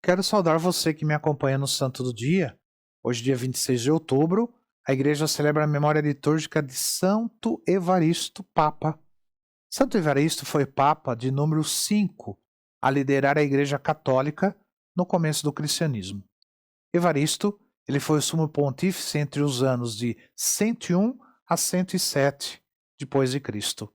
Quero saudar você que me acompanha no Santo do Dia. Hoje, dia 26 de outubro, a igreja celebra a memória litúrgica de Santo Evaristo, Papa. Santo Evaristo foi Papa de número 5 a liderar a Igreja Católica no começo do cristianismo. Evaristo, ele foi o sumo pontífice entre os anos de 101 a 107 depois de Cristo.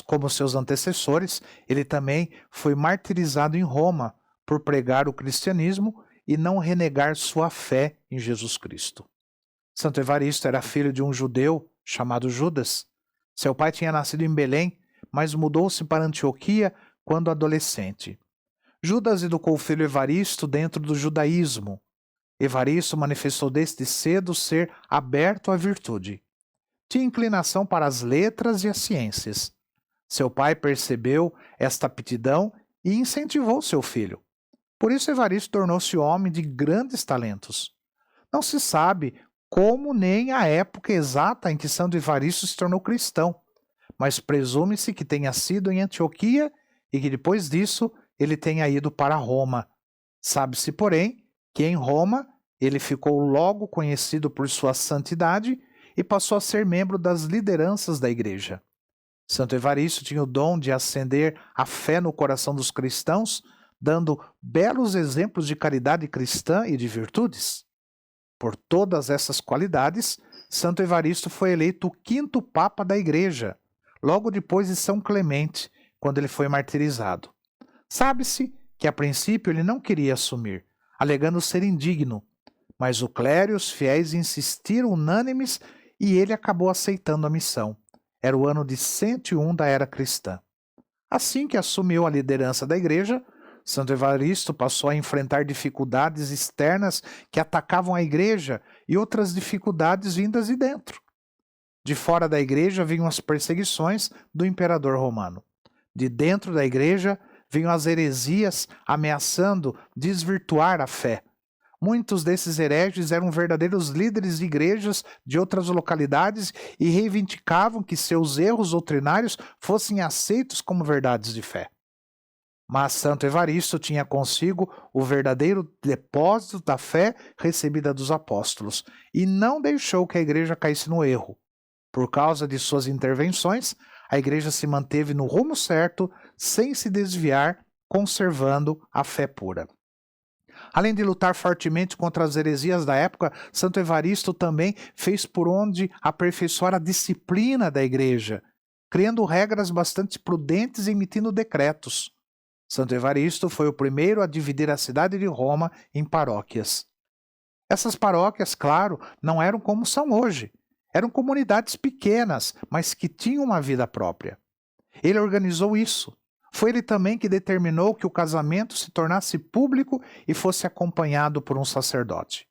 Como seus antecessores, ele também foi martirizado em Roma por pregar o cristianismo e não renegar sua fé em Jesus Cristo. Santo Evaristo era filho de um judeu chamado Judas. Seu pai tinha nascido em Belém, mas mudou-se para Antioquia quando adolescente. Judas educou o filho Evaristo dentro do judaísmo. Evaristo manifestou desde cedo ser aberto à virtude. Tinha inclinação para as letras e as ciências. Seu pai percebeu esta aptidão e incentivou seu filho. Por isso Evaristo tornou-se homem de grandes talentos. Não se sabe como nem a época exata em que Santo Evaristo se tornou cristão, mas presume-se que tenha sido em Antioquia e que depois disso ele tenha ido para Roma. Sabe-se, porém, que em Roma ele ficou logo conhecido por sua santidade e passou a ser membro das lideranças da igreja. Santo Evaristo tinha o dom de acender a fé no coração dos cristãos, dando belos exemplos de caridade cristã e de virtudes. Por todas essas qualidades, Santo Evaristo foi eleito o 5º Papa da Igreja, logo depois de São Clemente, quando ele foi martirizado. Sabe-se que a princípio ele não queria assumir, alegando ser indigno, mas o clero e os fiéis insistiram unânimes e ele acabou aceitando a missão. Era o ano de 101 da era cristã. Assim que assumiu a liderança da igreja, Santo Evaristo passou a enfrentar dificuldades externas que atacavam a igreja e outras dificuldades vindas de dentro. De fora da igreja vinham as perseguições do imperador romano. De dentro da igreja vinham as heresias ameaçando desvirtuar a fé. Muitos desses hereges eram verdadeiros líderes de igrejas de outras localidades e reivindicavam que seus erros doutrinários fossem aceitos como verdades de fé. Mas Santo Evaristo tinha consigo o verdadeiro depósito da fé recebida dos apóstolos e não deixou que a igreja caísse no erro. Por causa de suas intervenções, a igreja se manteve no rumo certo, sem se desviar, conservando a fé pura. Além de lutar fortemente contra as heresias da época, Santo Evaristo também fez por onde aperfeiçoar a disciplina da igreja, criando regras bastante prudentes e emitindo decretos. Santo Evaristo foi o primeiro a dividir a cidade de Roma em paróquias. Essas paróquias, claro, não eram como são hoje. Eram comunidades pequenas, mas que tinham uma vida própria. Ele organizou isso. Foi ele também que determinou que o casamento se tornasse público e fosse acompanhado por um sacerdote.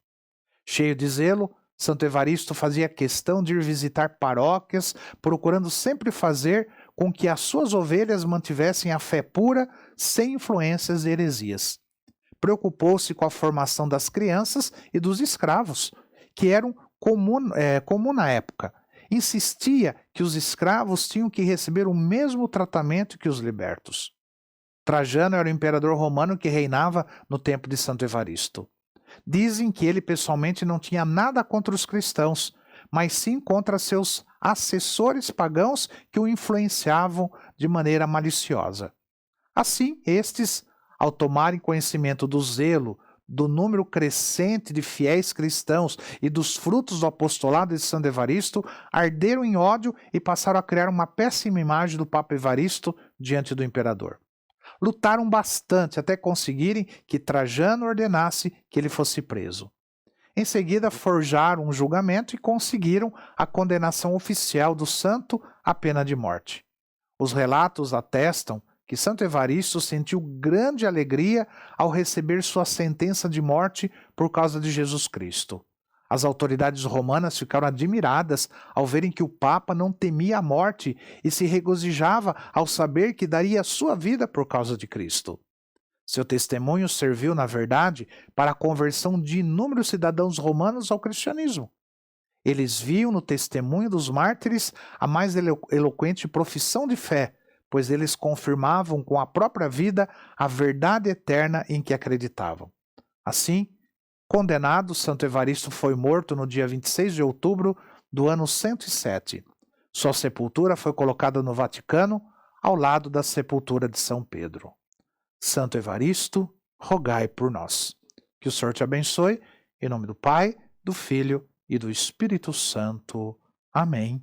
Cheio de zelo, Santo Evaristo fazia questão de ir visitar paróquias, procurando sempre fazer com que as suas ovelhas mantivessem a fé pura, sem influências de heresias. Preocupou-se com a formação das crianças e dos escravos, que eram comum na época. Insistia que os escravos tinham que receber o mesmo tratamento que os libertos. Trajano era o imperador romano que reinava no tempo de Santo Evaristo. Dizem que ele pessoalmente não tinha nada contra os cristãos, mas sim contra seus assessores pagãos que o influenciavam de maneira maliciosa. Assim, estes, ao tomarem conhecimento do zelo, do número crescente de fiéis cristãos e dos frutos do apostolado de Santo Evaristo, arderam em ódio e passaram a criar uma péssima imagem do Papa Evaristo diante do imperador. Lutaram bastante até conseguirem que Trajano ordenasse que ele fosse preso. Em seguida, forjaram um julgamento e conseguiram a condenação oficial do santo à pena de morte. Os relatos atestam que Santo Evaristo sentiu grande alegria ao receber sua sentença de morte por causa de Jesus Cristo. As autoridades romanas ficaram admiradas ao verem que o Papa não temia a morte e se regozijava ao saber que daria sua vida por causa de Cristo. Seu testemunho serviu, na verdade, para a conversão de inúmeros cidadãos romanos ao cristianismo. Eles viam no testemunho dos mártires a mais eloquente profissão de fé, pois eles confirmavam com a própria vida a verdade eterna em que acreditavam. Assim, condenado, Santo Evaristo foi morto no dia 26 de outubro do ano 107. Sua sepultura foi colocada no Vaticano, ao lado da sepultura de São Pedro. Santo Evaristo, rogai por nós. Que o Senhor te abençoe, em nome do Pai, do Filho e do Espírito Santo. Amém.